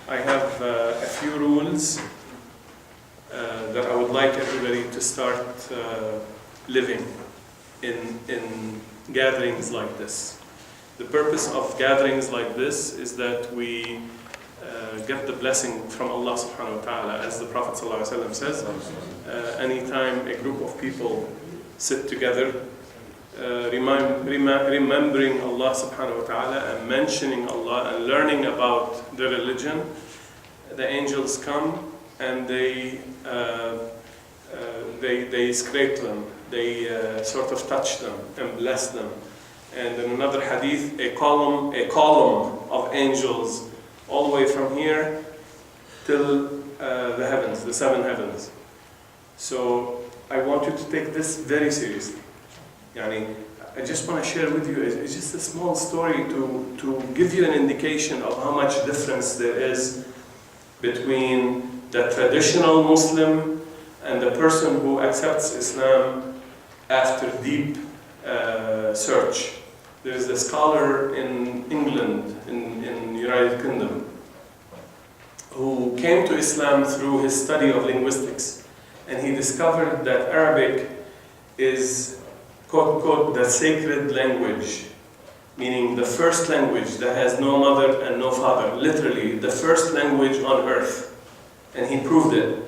I have a few rules that I would like everybody to start living in gatherings like this. The purpose of gatherings like this is that we get the blessing from Allah subhanahu wa ta'ala. As the Prophet ﷺ says, anytime a group of people sit together, remembering Allah subhanahu wa ta'ala and mentioning Allah and learning about the religion, the angels come and they scrape them, they sort of touch them and bless them. And in another hadith, a column of angels all the way from here till the heavens, the seven heavens. So I want you to take this very seriously. I just want to share with you, it's just a small story to give you an indication of how much difference there is between the traditional Muslim and the person who accepts Islam after deep search. There is a scholar in England, in the United Kingdom, who came to Islam through his study of linguistics, and he discovered that Arabic is quote, the sacred language, meaning the first language that has no mother and no father, literally the first language on earth. And he proved it.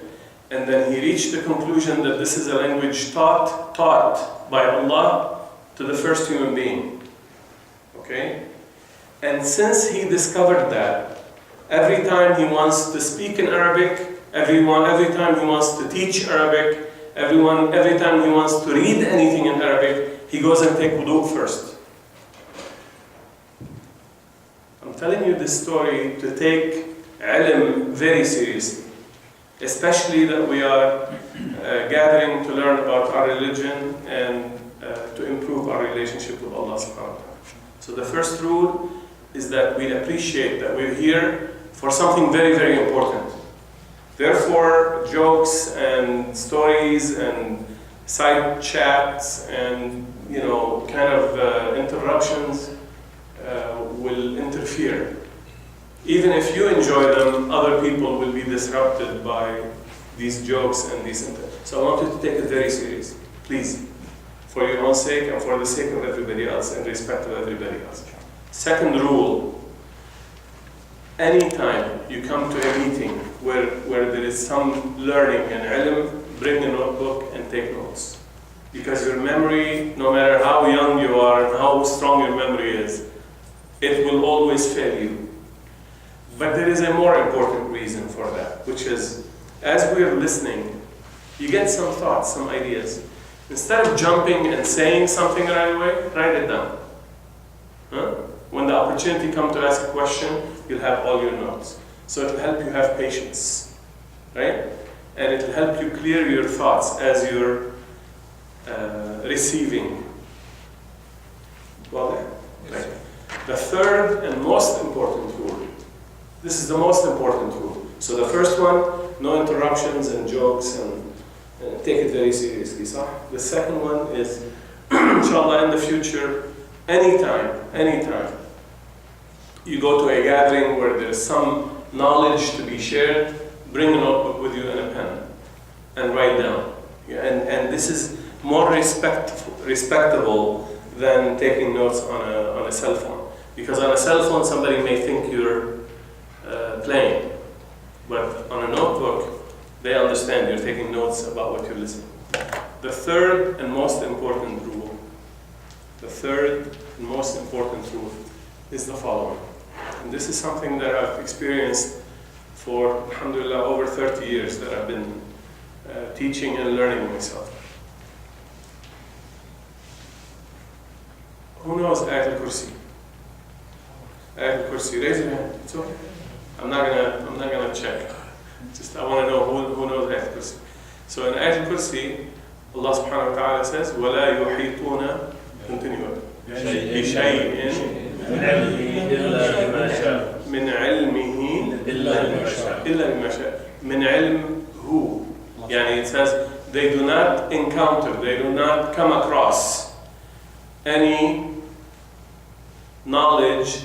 And then he reached the conclusion that this is a language taught by Allah to the first human being. Okay? And since he discovered that, every time he wants to speak in Arabic, every time he wants to teach Arabic, every time he wants to read anything in Arabic, he goes and takes wudu first. I'm telling you this story to take ilm very seriously, especially that we are gathering to learn about our religion and to improve our relationship with Allah subhanahu wa ta'ala. So the first rule is that we appreciate that we're here for something very, very important. Therefore, jokes and stories and side chats and interruptions will interfere. Even if you enjoy them, other people will be disrupted by these jokes and these. So I want you to take it very seriously, please, for your own sake and for the sake of everybody else and respect of everybody else. Second rule. Anytime you come to a meeting where there is some learning and ilm, bring a notebook and take notes. Because your memory, no matter how young you are and how strong your memory is, it will always fail you. But there is a more important reason for that, which is, as we are listening, you get some thoughts, some ideas. Instead of jumping and saying something right away, write it down. When the opportunity comes to ask a question, you'll have all your notes. So it will help you have patience, right? And it will help you clear your thoughts as you're receiving. Well, right. The third and most important rule. This is the most important rule. So the first one, no interruptions and jokes and take it very seriously. So the second one is, inshallah, in the future, anytime, you go to a gathering where there's some knowledge to be shared, bring a notebook with you and a pen and write down. And this is more respectable than taking notes on a cell phone. Because on a cell phone, somebody may think you're playing. But on a notebook, they understand you're taking notes about what you're listening. The third and most important rule is the following. And this is something that I've experienced for, alhamdulillah, over 30 years that I've been teaching and learning myself. Who knows Ayat al-Kursi? Ayat al-Kursi, raise your hand. It's okay. I'm not gonna check. Just I want to know who knows Ayat al-Kursi. So in Ayat al-Kursi, Allah subhanahu wa ta'ala says, وَلَا يُحِيطُونَ continue بِشَيْءٍ من علمه إلا بما شاء. من علم who? It says they do not encounter, they do not come across any knowledge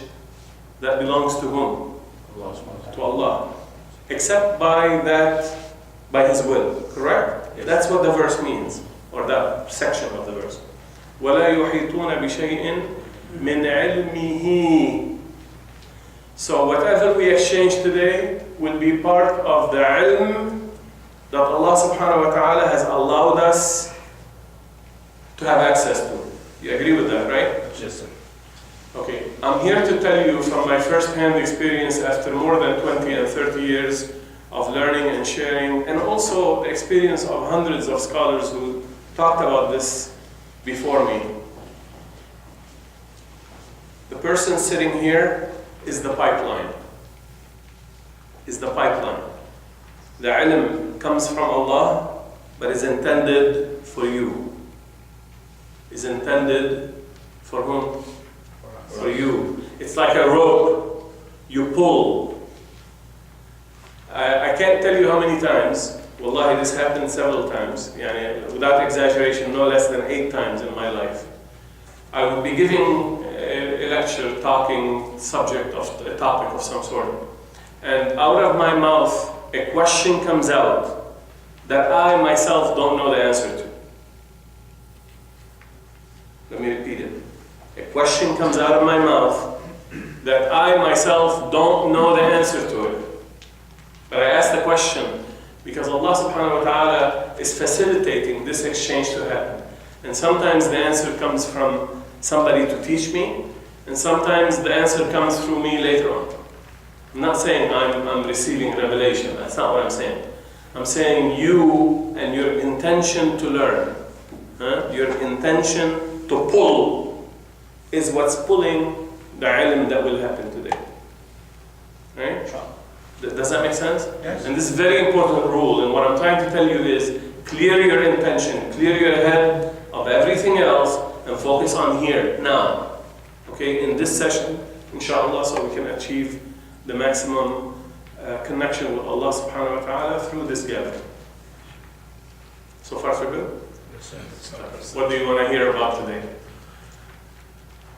that belongs to whom? To Allah. Except by His will. Correct? Yes. That's what the verse means, or that section of the verse. وَلَا يُحِيطُونَ بِشَيْءٍ مِّنْ عِلْمِهِ. So whatever we exchange today will be part of the ilm that Allah subhanahu wa ta'ala has allowed us to have access to. You agree with that, right? Yes, sir. Okay, I'm here to tell you from my first-hand experience after more than 20 and 30 years of learning and sharing, and also the experience of hundreds of scholars who talked about this before me. The person sitting here is the pipeline. The ilm comes from Allah, but is intended for you. Is intended for whom? For you. It's like a rope. You pull. I can't tell you how many times. Wallahi, this happened several times. Without exaggeration, no less than 8 times in my life. I would be giving a lecture, talking a topic of some sort, and out of my mouth a question comes out that I myself don't know the answer to. Let me repeat it. A question comes out of my mouth that I myself don't know the answer to it. But I ask the question because Allah subhanahu wa ta'ala is facilitating this exchange to happen. And sometimes the answer comes from somebody to teach me, and sometimes the answer comes through me later on. I'm not saying I'm receiving revelation. That's not what I'm saying. I'm saying you and your intention to learn, your intention to pull, is what's pulling the ilm that will happen today. Right? Does that make sense? Yes. And this is a very important rule, and what I'm trying to tell you is clear your intention, clear your head of everything else, and focus on here, now. Okay, in this session, inshallah, so we can achieve the maximum connection with Allah subhanahu wa ta'ala through this gathering. So far, so good? Yes, sir. What do you want to hear about today?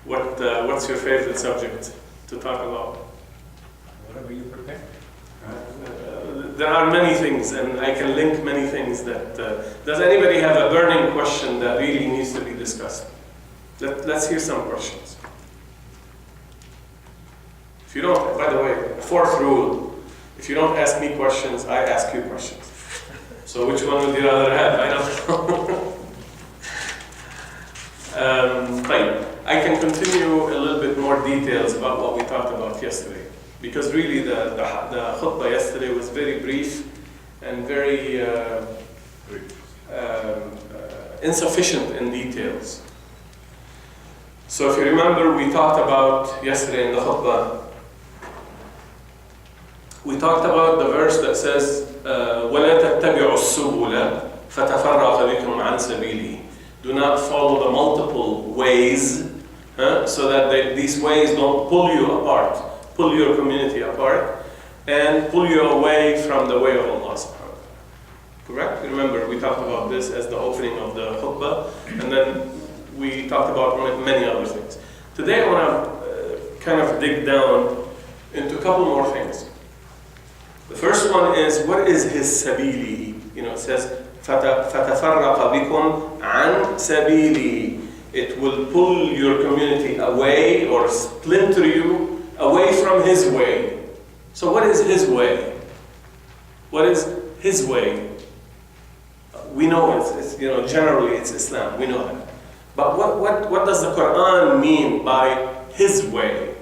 What's your favorite subject to talk about? Whatever you prepare. There are many things, and I can link many things that... does anybody have a burning question that really needs to be discussed? Let's hear some questions. If you don't, by the way, 4th rule, if you don't ask me questions, I ask you questions. So which one would you rather have? I don't know. Fine. I can continue a little bit more details about what we talked about yesterday. Because really the khutbah yesterday was very brief and very insufficient in details. So if you remember, we talked about yesterday in the khutbah, we talked about the verse that says, وَلَا تَتَّبِعُوا السُّبُلَ فَتَفَرَّقَ بِكُمْ عَنْ سَبِيلِهِ. Do not follow the multiple ways, so that these ways don't pull you apart, pull your community apart, and pull you away from the way of Allah subhanahu wa ta'ala. Correct? Remember, we talked about this as the opening of the khutbah, and then we talked about many other things. Today I want to kind of dig down into a couple more things. The first one is, what is his sabili? It says, فَتَفَرَّقَ بِكُمْ عَنْ سَبِيلِهِ. It will pull your community away or splinter you away from his way. So what is his way? What is his way? We know it's generally it's Islam, we know that. But what does the Quran mean by his way?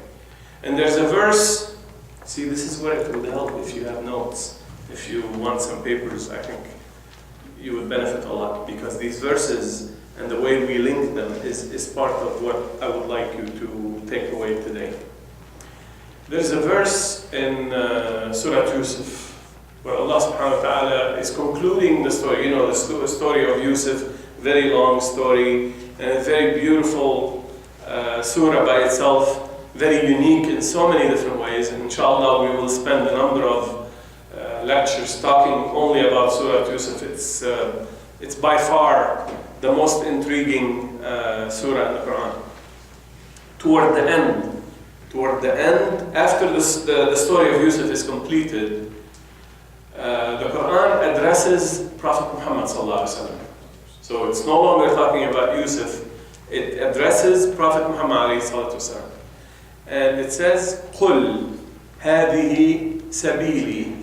And there's a verse, see, this is where it would help if you have notes. If you want some papers, I think you would benefit a lot, because these verses and the way we link them is part of what I would like you to take away today. There's a verse in Surah Yusuf where Allah subhanahu wa ta'ala is concluding the story. The story of Yusuf, very long story, and a very beautiful surah by itself, very unique in so many different ways. And inshallah we will spend a number of lectures talking only about Surah Yusuf. It's by far the most intriguing surah in the Quran. Toward the end toward the end, after the story of Yusuf is completed, the Quran addresses Prophet Muhammad sallallahu alaihi wasallam. So it's no longer talking about Yusuf, it addresses Prophet Muhammad alayhi salatu wasallam. And it says, قُلْ هَذِهِ سَبِيلِي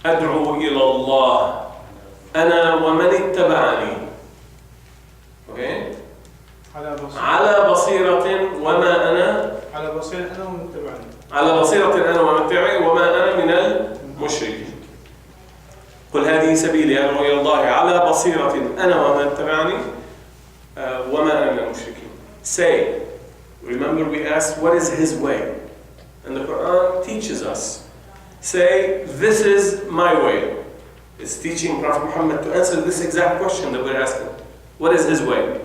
أَدْعُو إِلَى اللَّهِ أَنَا وَمَنِ اتَّبَعَنِي. Okay? على بصيرة وما أنا على بصيرة أنا ومن تبعني على بصيرة أنا ومن تبعي وما أنا من المشركين. قل هذه سبيلي أدعو إلى الله على بصيرة أنا ومن تبعني وما أنا من المشركين. Say, remember we asked what is his way? And the Quran teaches us. Say, this is my way. It's teaching Prophet Muhammad to answer this exact question that we're asking. What is his way?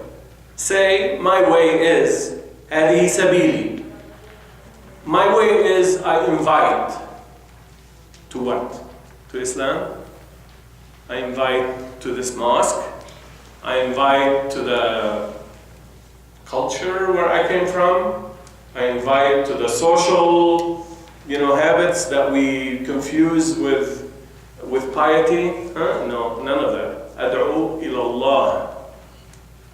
Say, my way is هذه سبيلي. My way is I invite to what? To Islam. I invite to this mosque. I invite to the culture where I came from. I invite to the social, habits that we confuse with piety. No, none of that. أدعو إلى الله.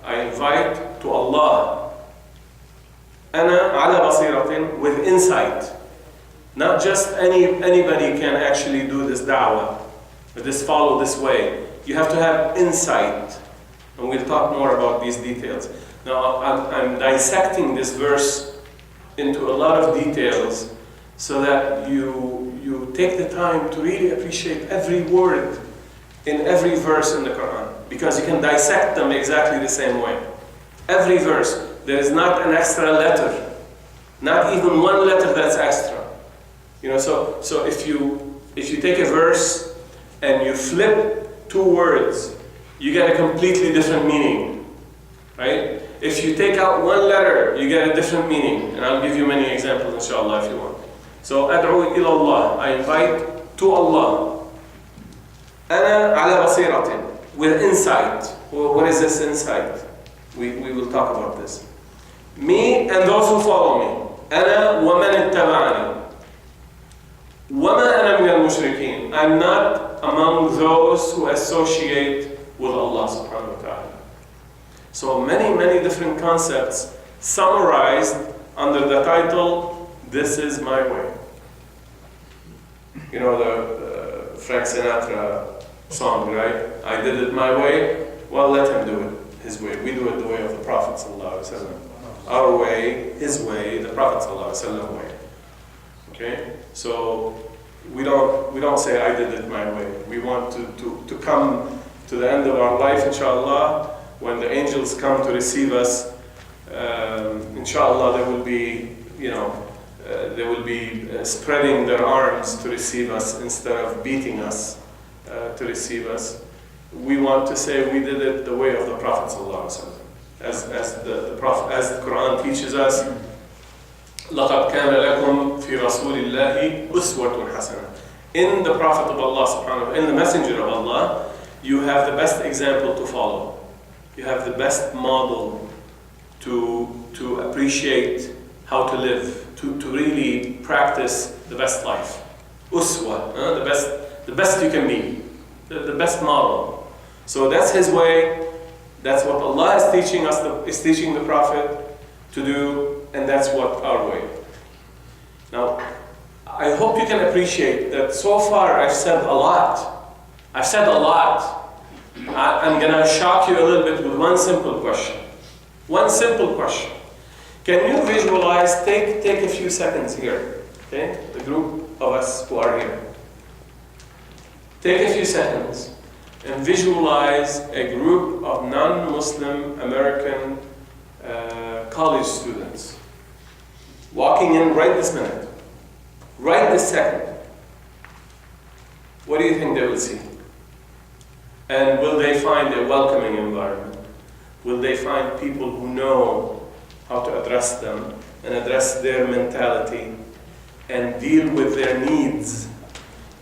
I invite to Allah. أنا على بصيرة, with insight. Not just anybody can actually do this da'wah, or follow this way. You have to have insight. And we'll talk more about these details. Now, I'm dissecting this verse into a lot of details so that you take the time to really appreciate every word in every verse in the Quran, because you can dissect them exactly the same way. Every verse, there is not an extra letter, not even one letter that's extra. So if you take a verse and you flip two words, you get a completely different meaning, right? If you take out one letter, you get a different meaning, and I'll give you many examples, inshallah, if you want. So, أدعو إلى الله, I invite to Allah. أنا على بصيرة, with insight. Well, what is this insight? We will talk about this. Me and those who follow me. أنا ومن اتبعني. وما أنا من المشركين. I'm not among those who associate with Allah subhanahu wa ta'ala. So many different concepts summarized under the title, This is My Way. The Frank Sinatra song, right? I did it my way, well, let him do it his way. We do it the way of the Prophet sallallahu alaihi wasallam. Our way, his way, the Prophet sallallahu alaihi wasallam way. Okay? So we don't say I did it my way. We want to come to the end of our life, inshallah. When the angels come to receive us, inshallah, they will be spreading their arms to receive us instead of beating us to receive us. We want to say we did it the way of the Prophet sallallahu alaihi wasallam, as the Prophet, as the Quran teaches us. لَقَدْ كَانَ لَكُمْ فِي رَسُولِ اللَّهِ أُسْوَةٌ حَسَنَةٌ. In the Prophet of Allah subhanahu wa ta'ala, in the Messenger of Allah, you have the best example to follow. You have the best model to appreciate how to live, to really practice the best life. Uswa, the best you can be, the best model. So that's his way. That's what Allah is teaching us, is teaching the Prophet to do, and that's what our way. Now, I hope you can appreciate that so far I've said a lot. I'm going to shock you a little bit with one simple question. One simple question. Can you visualize, take a few seconds here, okay? The group of us who are here. Take a few seconds and visualize a group of non-Muslim American college students walking in right this minute, right this second. What do you think they will see? And will they find a welcoming environment? Will they find people who know how to address them and address their mentality and deal with their needs,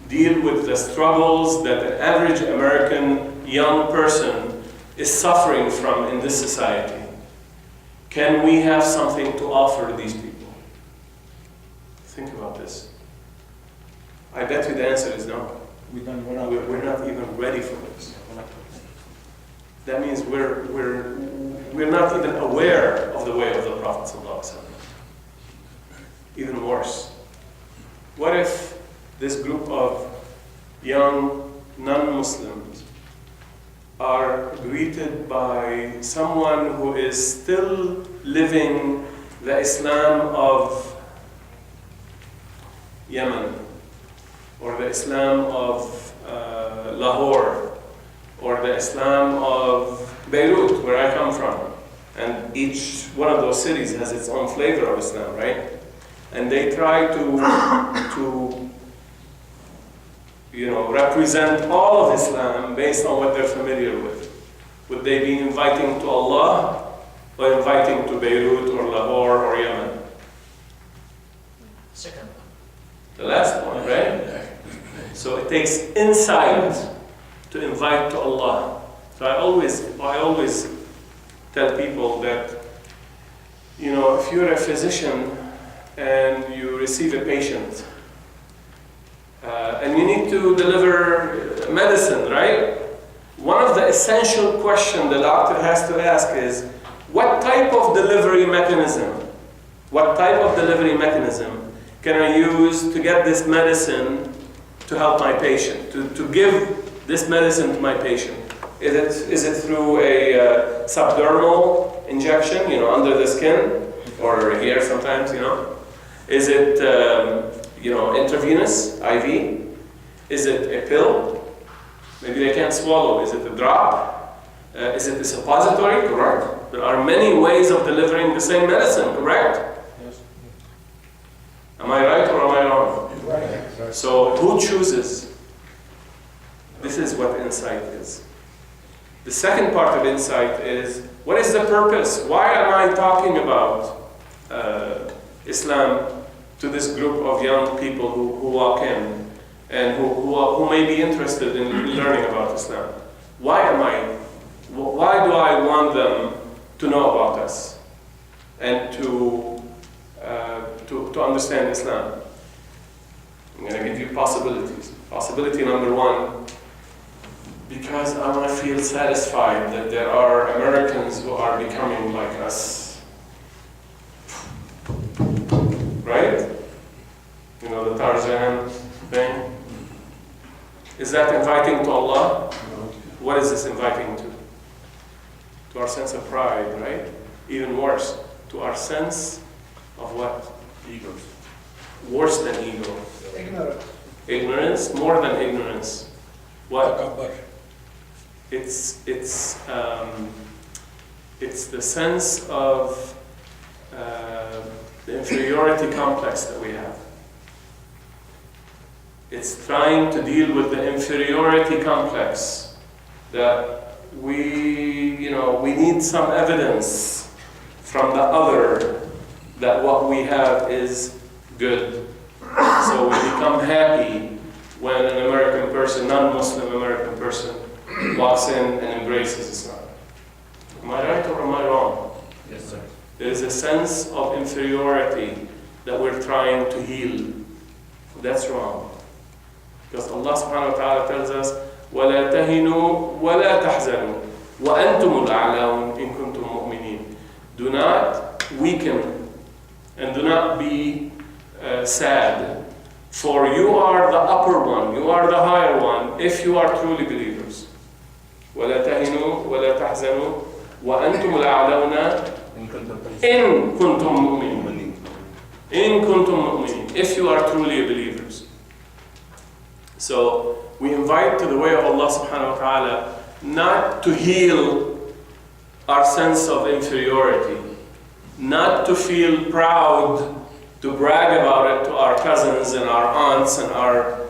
deal with the struggles that an average American young person is suffering from in this society? Can we have something to offer these people? I bet you the answer is no. We're not. We're not even ready for this. That means we're not even aware of the way of the Prophet ﷺ. Even worse. What if this group of young non-Muslims are greeted by someone who is still living the Islam of Yemen, or the Islam of Lahore, or the Islam of Beirut, where I come from. And each one of those cities has its own flavor of Islam, right? And they try to represent all of Islam based on what they're familiar with. Would they be inviting to Allah or inviting to Beirut or Lahore or Yemen? Second. The last one, right? So it takes insight to invite to Allah. So I always tell people that, if you're a physician and you receive a patient, and you need to deliver medicine, right? One of the essential questions the doctor has to ask is, what type of delivery mechanism can I use to get this medicine to help my patient, to give this medicine to my patient? Is it through a subdermal injection, under the skin, or here sometimes, Is it, intravenous, IV? Is it a pill? Maybe they can't swallow. Is it a drop? Is it a suppository? Correct. There are many ways of delivering the same medicine, correct? Yes. Am I right or am I wrong? Right. So who chooses? This is what insight is. The second part of insight is, what is the purpose? Why am I talking about Islam to this group of young people who walk in and who may be interested in learning about Islam? Why do I want them to know about us and to understand Islam? I'm going to give you possibilities. Possibility number one, because I want to feel satisfied that there are Americans who are becoming like us. Right? The Tarzan thing. Is that inviting to Allah? What is this inviting to? To our sense of pride, right? Even worse, to our sense of what? Ego. Worse than ego. Ignorant. Ignorance, more than ignorance. What? Takabbar. It's the sense of the inferiority complex that we have. It's trying to deal with the inferiority complex that we need some evidence from the other that what we have is good. So we become happy when an American person, non-Muslim American person, walks in and embraces Islam. Am I right or am I wrong? Yes, sir. There is a sense of inferiority that we're trying to heal. That's wrong. Because Allah subhanahu wa ta'ala tells us, وَلَا تَهِنُوا وَلَا تَحْزَنُوا وَأَنْتُمُ الْأَعْلَوْنَ إِن كُنتُم مُؤْمِنِينَ. Do not weaken and do not be sad, for you are the upper one, you are the higher one, if you are truly believers. وَلَا تَهِنُوا وَلَا تَحْزَنُوا وَأَنْتُمُ الْأَعْلَوْنَ إِن كُنتُم مُؤْمِنِينَ. إِن كُنتُم مُؤْمِنِينَ. If you are truly believers. So we invite to the way of Allah subhanahu wa ta'ala not to heal our sense of inferiority, not to feel proud to brag about it to our cousins and our aunts and our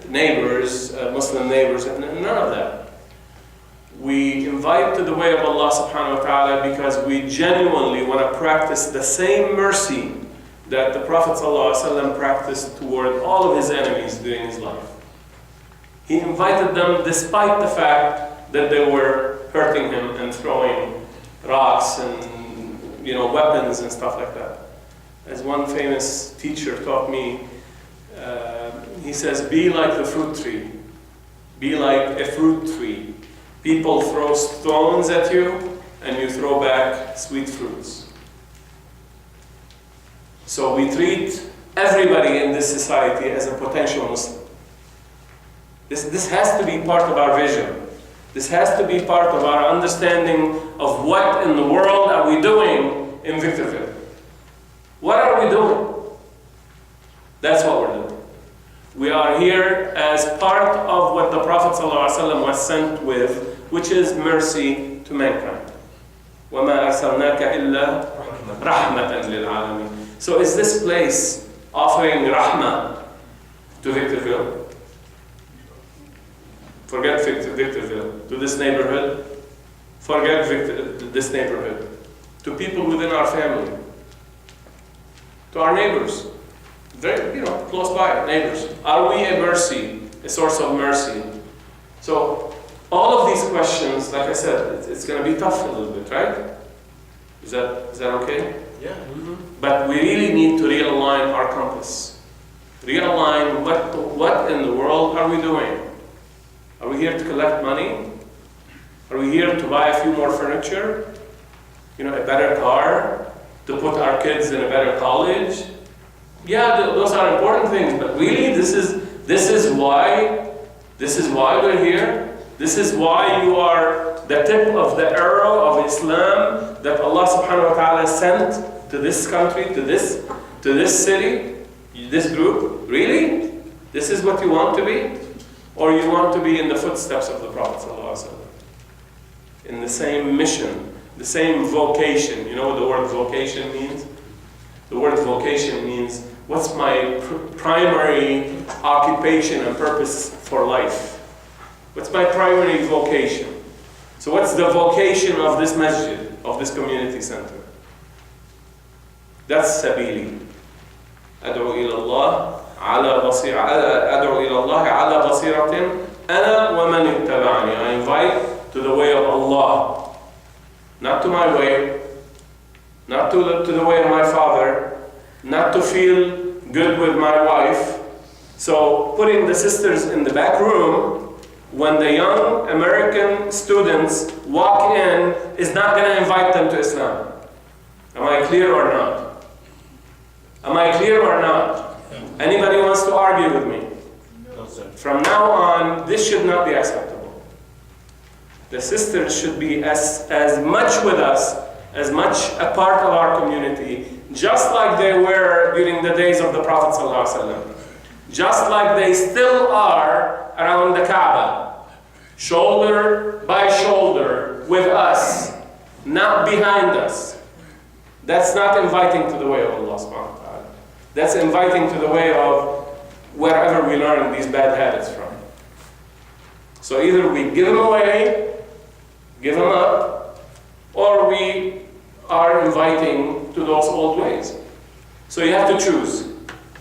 neighbors, Muslim neighbors, and none of that. We invite to the way of Allah subhanahu wa ta'ala because we genuinely want to practice the same mercy that the Prophet ﷺ practiced toward all of his enemies during his life. He invited them despite the fact that they were hurting him and throwing rocks and weapons and stuff like that. As one famous teacher taught me, He says, be like the fruit tree. Be like a fruit tree. People throw stones at you, and you throw back sweet fruits. So we treat everybody in this society as a potential Muslim. This has to be part of our vision. This has to be part of our understanding of what in the world are we doing in Victorville. What are we doing? That's what we're doing. We are here as part of what the Prophet ﷺ was sent with, which is mercy to mankind. وَمَا أَرْسَلْنَاكَ إِلَّا رَحْمَةً لِلْعَالَمِينَ. So is this place offering rahmah to Victorville? Forget Victorville. To this neighborhood? Forget this neighborhood. To people within our family. To our neighbors. Very, close by, neighbors. Are we a mercy, a source of mercy? So, all of these questions, like I said, it's going to be tough a little bit, right? Is that okay? Yeah. Mm-hmm. But we really need to realign our compass. Realign what in the world are we doing? Are we here to collect money? Are we here to buy a few more furniture? A better car? To put our kids in a better college? Yeah, those are important things, but really this is why we're here. This is why you are the tip of the arrow of Islam that Allah subhanahu wa ta'ala sent to this country, to this city, this group. Really? This is what you want to be? Or you want to be in the footsteps of the Prophet sallallahu alaihi wasallam? In the same mission, the same vocation. You know what the word vocation means? The word vocation means, what's my primary occupation and purpose for life? What's my primary vocation? So what's the vocation of this masjid, of this community center? That's sabili. أدعو إلى الله على بصيرة. أدعو إلى الله على بصيرة أنا ومن اتبعني. I invite to the way of Allah, not to my way, not to the way of my father, not to feel good with my wife. So putting the sisters in the back room when the young American students walk in is not going to invite them to Islam. Am I clear or not? Am I clear or not? Anybody wants to argue with me? No, sir. From now on, this should not be acceptable. The sisters should be as much with us, as much a part of our community, just like they were during the days of the Prophet ﷺ. Just like they still are around the Kaaba, shoulder by shoulder with us, not behind us. That's not inviting to the way of Allah subhanahu wa ta'ala. That's inviting to the way of wherever we learn these bad habits from. So either we give them away, give them up, or we are inviting to those old ways. So you have to choose.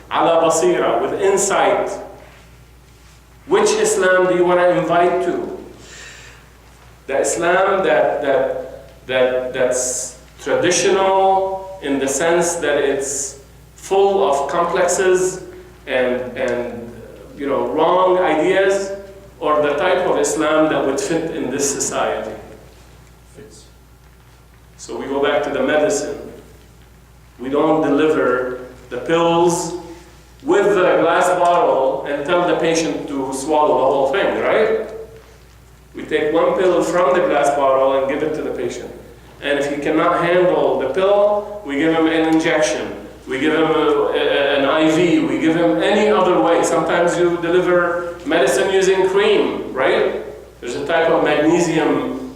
Ala basira, with insight. Which Islam do you want to invite to? The Islam that's traditional in the sense that it's full of complexes and wrong ideas, or the type of Islam that would fit in this society? Fits. So we go back to the medicine. We don't deliver the pills with the glass bottle and tell the patient to swallow the whole thing, right? We take one pill from the glass bottle and give it to the patient. And if he cannot handle the pill, we give him an injection. We give him an IV. We give him any other way. Sometimes you deliver medicine using cream, right? There's a type of magnesium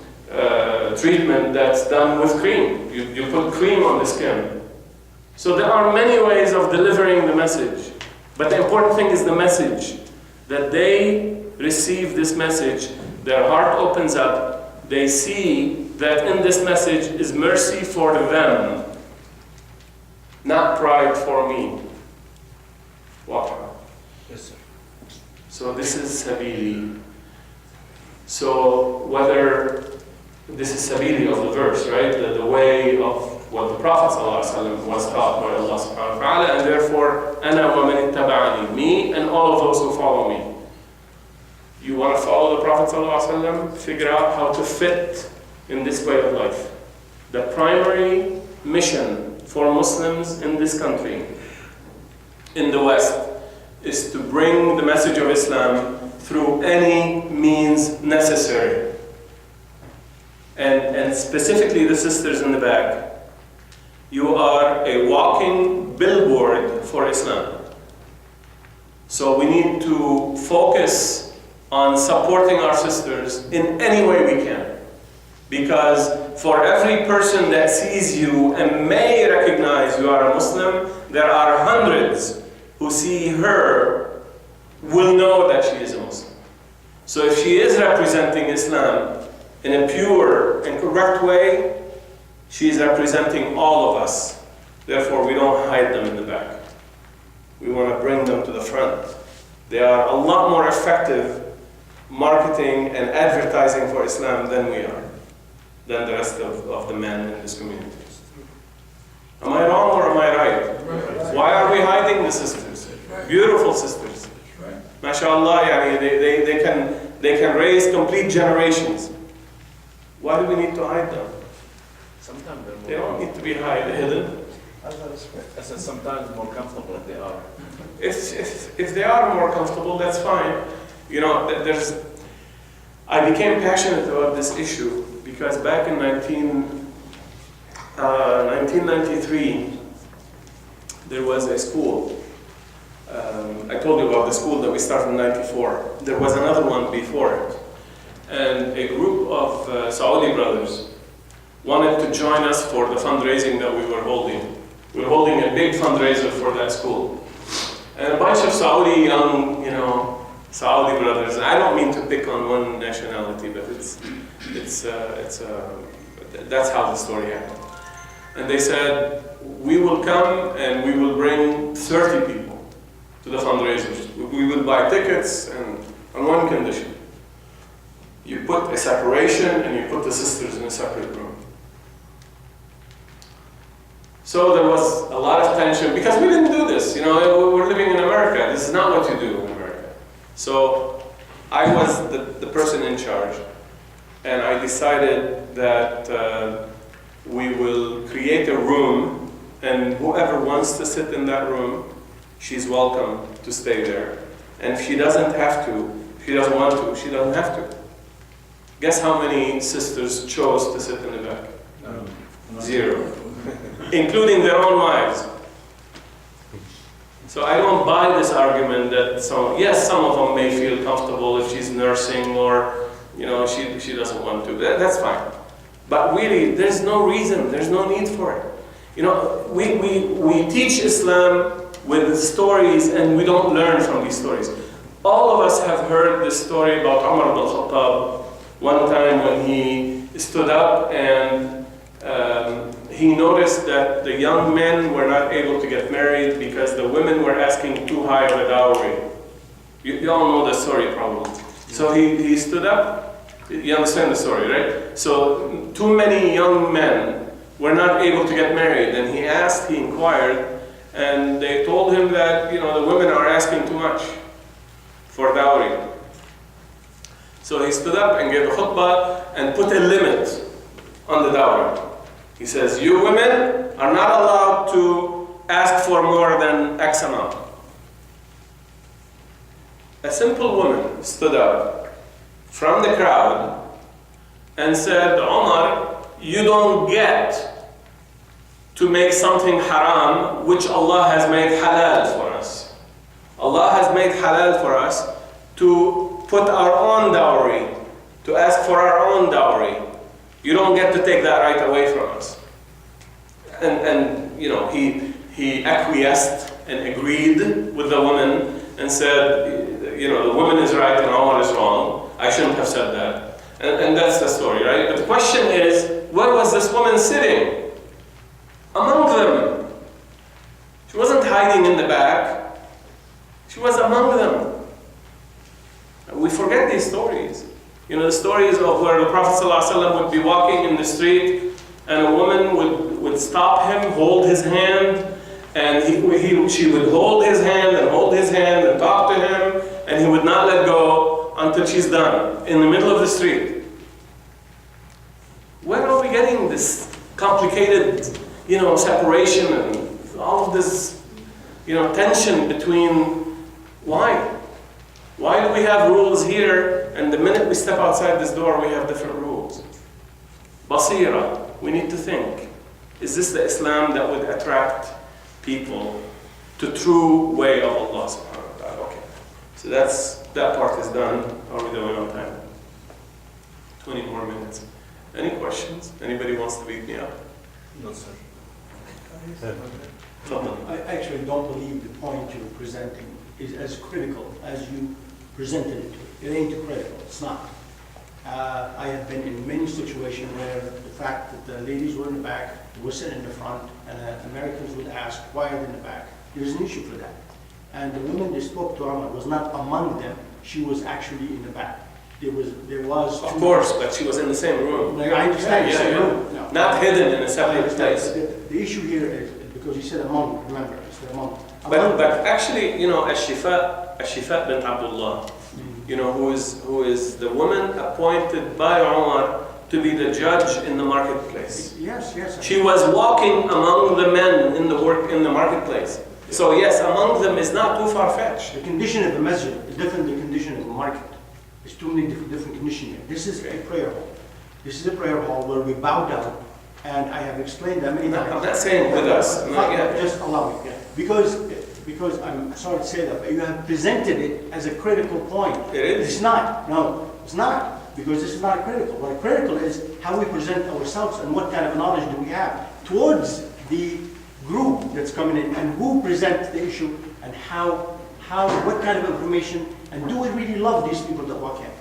treatment that's done with cream. You put cream on the skin. So there are many ways of delivering the message. But the important thing is the message. That they receive this message, their heart opens up, they see that in this message is mercy for them, not pride for me. Wow. Yes, sir. So this is sabili. So whether this is sabili of the verse, right? The way of what the Prophet ﷺ was taught by Allah subhanahu wa ta'ala, and therefore, أَنَا وَمَنِ اتَّبَعَنِي, me and all of those who follow me. You want to follow the Prophet ﷺ? Figure out how to fit in this way of life. The primary mission for Muslims in this country, in the West, is to bring the message of Islam through any means necessary. And specifically the sisters in the back, you are a walking billboard for Islam. So we need to focus on supporting our sisters in any way we can. Because for every person that sees you and may recognize you are a Muslim, there are hundreds who see her will know that she is a Muslim. So if she is representing Islam in a pure and correct way, she is representing all of us. Therefore, we don't hide them in the back. We want to bring them to the front. They are a lot more effective marketing and advertising for Islam than we are, than the rest of the men in this community. Am I wrong or am I right? Why are we hiding the sisters? Beautiful sisters. MashaAllah, yani they can raise complete generations. Why do we need to hide them? Sometimes They don't need to be hidden. I said sometimes more comfortable they are. If they are more comfortable, that's fine. You know, I became passionate about this issue because back in 1993, there was a school. I told you about the school that we started in 94. There was another one before it. And a group of Saudi brothers wanted to join us for the fundraising that we were holding. We were holding a big fundraiser for that school. And a bunch of Saudi young, Saudi brothers, and I don't mean to pick on one nationality, but that's how the story happened. And they said, we will come and we will bring 30 people to the fundraisers. We will buy tickets and on one condition. You put a separation and you put the sisters in a separate room. So there was a lot of tension because we didn't do this. We're living in America. This is not what you do in America. So I was the person in charge, and I decided that we will create a room, and whoever wants to sit in that room, she's welcome to stay there. And if she doesn't have to, if she doesn't want to, she doesn't have to. Guess how many sisters chose to sit in the back? Zero. Including their own wives. So I don't buy this argument that some of them may feel comfortable if she's nursing or she doesn't want to. That's fine. But really, there's no reason, there's no need for it. We teach Islam with stories and we don't learn from these stories. All of us have heard this story about Umar ibn al-Khattab one time when he stood up and he noticed that the young men were not able to get married because the women were asking too high of a dowry. You all know the story probably. So he stood up. You understand the story, right? So too many young men were not able to get married, and he inquired, and they told him that the women are asking too much for dowry. So he stood up and gave a khutbah and put a limit on the dowry. He says, you women are not allowed to ask for more than X amount. A simple woman stood up from the crowd and said, Omar, you don't get to make something haram which Allah has made halal for us. Allah has made halal for us to put our own dowry, to ask for our own dowry. You don't get to take that right away from us. And he acquiesced and agreed with the woman and said, the woman is right and Omar is wrong. I shouldn't have said that. And that's the story, right? But the question is, where was this woman sitting? Among them. She wasn't hiding in the back. She was among them. We forget these stories. The stories of where the Prophet ﷺ would be walking in the street and a woman would would stop him, hold his hand, and she would hold his hand and talk to him, and he would not let go until she's done, in the middle of the street. Where are we getting this complicated, separation and all of this, tension between, why? Why do we have rules here, and the minute we step outside this door, we have different rules? Basira, we need to think. Is this the Islam that would attract people to true way of Allah subhanahu wa ta'ala? Okay. So that part is done. How are we doing on time? 20 more minutes. Any questions? Anybody wants to beat me up? No, sir. I actually don't believe the point you're presenting is as critical as you presented it. It ain't critical. It's not. I have been in many situations where the fact that the ladies were in the back, were sitting in the front, and Americans would ask, why are they in the back? There's an issue for that. And the woman they spoke to Umar was not among them. She was actually in the back. There was. Of course, but she was in the same room. I understand. Yeah, yeah. Room. No. Not hidden in a separate place. The issue here is because you said among. Remember, it's the among. But actually, Ash-Shifa bint Abdullah, who is the woman appointed by Umar to be the judge in the marketplace. Yes. She was walking among the men in the marketplace. So yes, among them is not too far-fetched. The condition of the masjid is different than the condition of the market. There's too many different conditions here. This is a prayer hall. This is a prayer hall where we bow down, and I have explained that many times. I'm not saying with us. Just allow me. Because I'm sorry to say that, but you have presented it as a critical point. It is. It's not. No, it's not. Because this is not critical. What critical is how we present ourselves and what kind of knowledge do we have towards the group that's coming in, and who presents the issue, and what kind of information, and do we really love these people that walk in?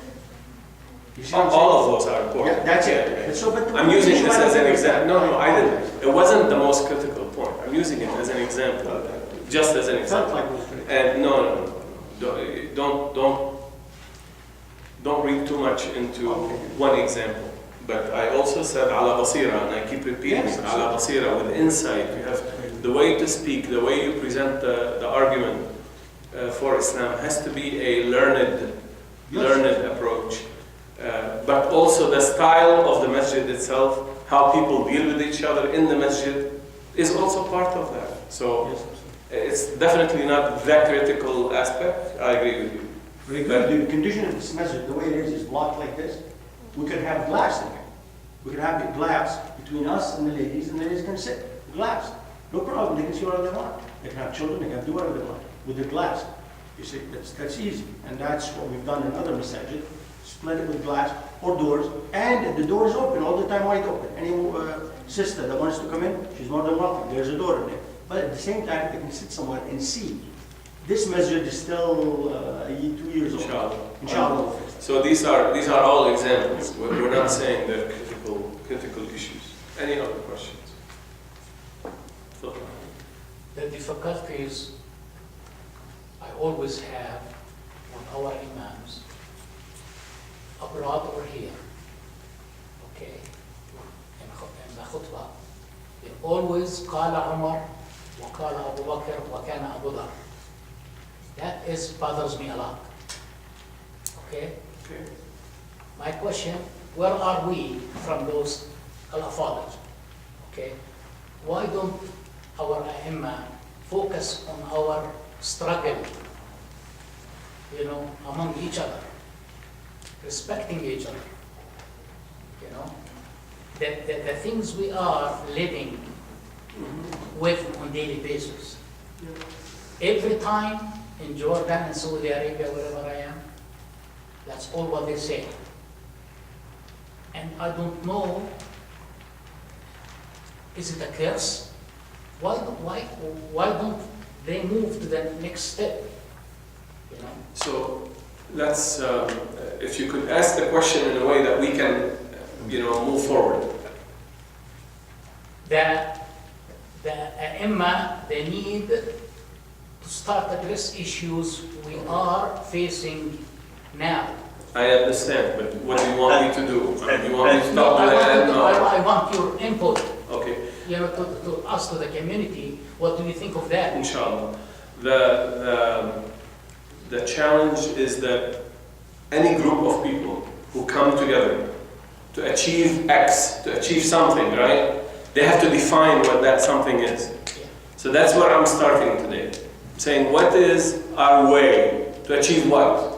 You see what I'm saying? All of those are important. Yeah, that's it. Yeah. So, but I'm using this as an example. No, I didn't. It wasn't the most critical point. I'm using it as an example, just as an It felt example. like it was critical. And no, don't read too much into one example. But I also said ala basira, and I keep repeating Yes. ala basira, with insight. You have the way to speak, the way you present the argument for Islam has to be a learned approach. But also the style of the masjid itself, how people deal with each other in the masjid, is also part of that. So it's definitely not that critical aspect. I agree with you. Very good. The condition of this masjid, the way it is blocked like this. We could have glass in here. We could have the glass between us and the ladies can sit. Glass. No problem. They can see whatever they want. They can have children. They can do whatever they want with the glass. You see, that's easy. And that's what we've done in other masajid. Split it with glass or doors. And the door is open all the time, wide open. Any sister that wants to come in, she's more than welcome. There's a door in there. But at the same time, they can sit somewhere and see. This masjid is still 2 years old. Inshallah. So these are all examples. We're not saying they're critical issues. Any other questions? The difficulties I always have on our imams, abroad or here, okay, in the khutbah, they always قال عمر وقال أبو بكر وكان أبو ذر. That bothers me a lot. Okay? My question, where are we from those fathers? Okay? Why don't our Aimma focus on our struggle, among each other, respecting each other, the things we are living with on daily basis. Every time in Jordan and Saudi Arabia, wherever I am, that's all what they say. And I don't know, is it a curse? Why don't they move to the next step? So let's, if you could ask the question in a way that we can, move forward. The Aimma, they need to start address issues we are facing now. I understand, but what do you want me to do? Do you want me to stop with that? No. I want your input. Okay. to us, to the community, what do you think of that? Inshallah. The challenge is that any group of people who come together to achieve X, to achieve something, right? They have to define what that something is. So that's where I'm starting today. Saying, what is our way to achieve what?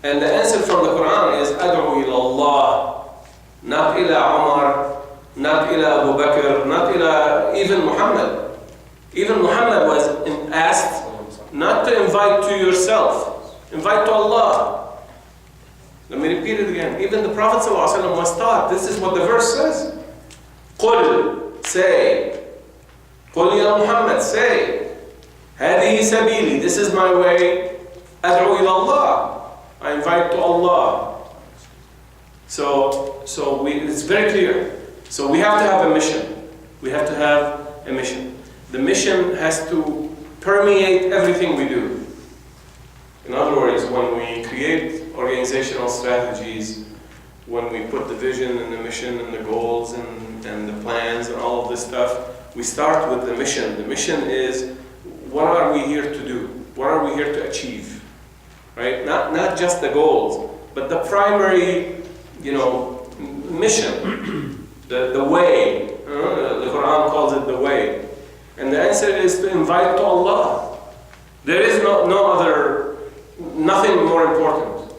And the answer from the Quran is, أدعو إلى الله, not إلى Umar, not إلى Abu Bakr, not إلى even Muhammad. Even Muhammad was asked not to invite to yourself, invite to Allah. Let me repeat it again. Even the Prophet ﷺ was taught, this is what the verse says. قل, say. قل يا Muhammad, say. هذه سبيلي, this is my way. أدعو إلى الله, I invite to Allah. So it's very clear. So we have to have a mission. We have to have a mission. The mission has to permeate everything we do. In other words, when we create organizational strategies, when we put the vision and the mission and the goals and the plans and all of this stuff, we start with the mission. The mission is, what are we here to do? What are we here to achieve? Right? Not just the goals, but the primary, mission, the way. The Quran calls it the way. And the answer is to invite to Allah. There is nothing more important.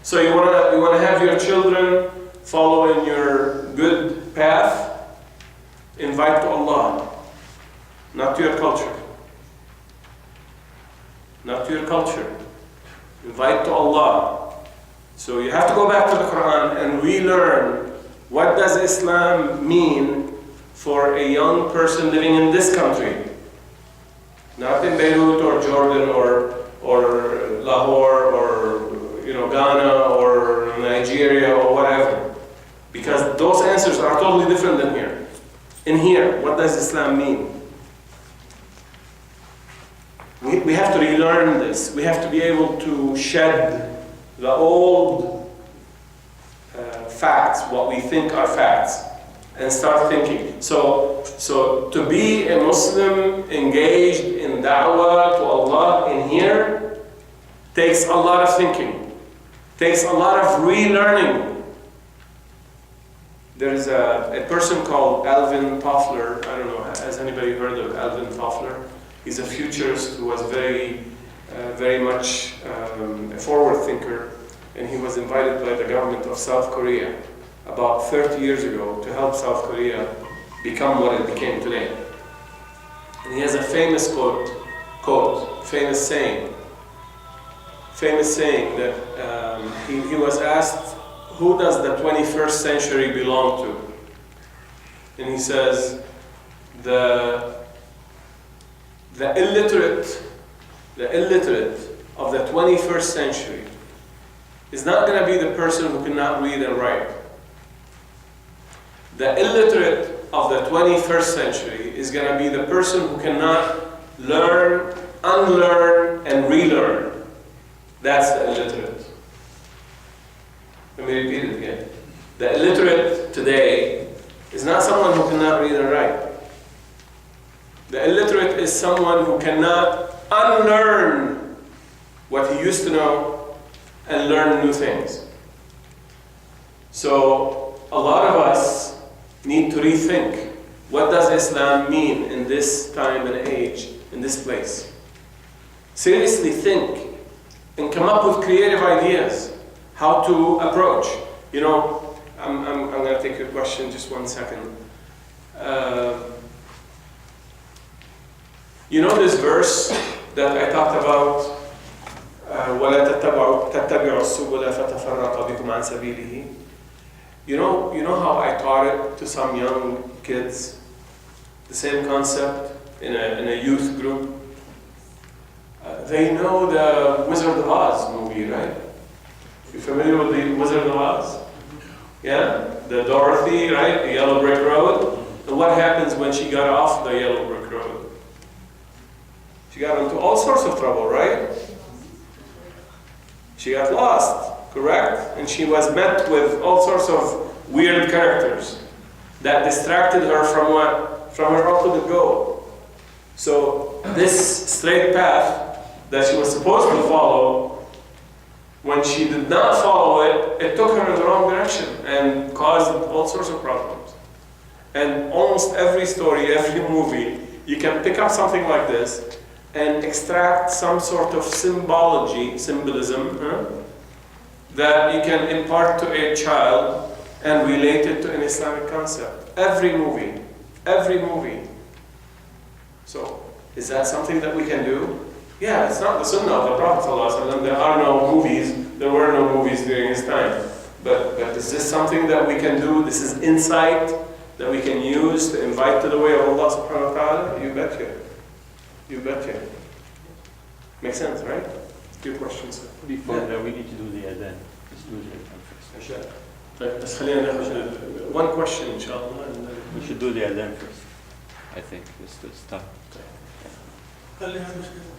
So you wanna have your children follow in your good path, invite to Allah, not to your culture. Not to your culture. Invite to Allah. So you have to go back to the Quran and relearn, what does Islam mean for a young person living in this country? Not in Beirut or Jordan or Lahore or Ghana or Nigeria or whatever. Because those answers are totally different than here. In here, what does Islam mean? We have to relearn this. We have to be able to shed the old facts, what we think are facts, and start thinking. So to be a Muslim engaged in da'wah to Allah in here takes a lot of thinking, takes a lot of relearning. There is a person called Alvin Toffler. I don't know, has anybody heard of Alvin Toffler? He's a futurist who was very much a forward thinker, and he was invited by the government of South Korea about 30 years ago to help South Korea become what it became today. And he has a famous famous saying that he was asked, who does the 21st century belong to? And he says, the illiterate of the 21st century is not going to be the person who cannot read and write. The illiterate of the 21st century is going to be the person who cannot learn, unlearn, and relearn. That's the illiterate. Let me repeat it again. The illiterate today is not someone who cannot read and write. The illiterate is someone who cannot unlearn what he used to know and learn new things. So a lot of us need to rethink, what does Islam mean in this time and age, in this place? Seriously think and come up with creative ideas how to approach. I'm going to take your question just 1 second. This verse that I talked about, وَلَا تَتَّبِعُوا السُّبُلَ فَتَفَرَّقَ بِكُمْ عَنْ سَبِيلِهِ. You know how I taught it to some young kids? The same concept in a youth group. They know the Wizard of Oz movie, right? You familiar with the Wizard of Oz? Yeah? The Dorothy, right? The yellow brick road. And what happens when she got off the yellow brick road? She got into all sorts of trouble, right? She got lost, correct? And she was met with all sorts of weird characters that distracted her from what? from her uncle to go. So this straight path that she was supposed to follow, when she did not follow it, it took her in the wrong direction and caused all sorts of problems. And almost every story, every movie, you can pick up something like this and extract some sort of symbolism, that you can impart to a child and relate it to an Islamic concept. Every movie. So, is that something that we can do? Yeah, it's not the Sunnah of the Prophet ﷺ. There are no movies. There were no movies during his time. But is this something that we can do? This is insight that we can use to invite to the way of Allah subhanahu wa ta'ala? You betcha. Makes sense, right? Good question, sir. Before that, we need to do the adhan. Let's do the adhan first. طيب بس خلينا ناخذ one question إن شاء الله. We should do the adhan first. I think just to start. خليها مشكلة.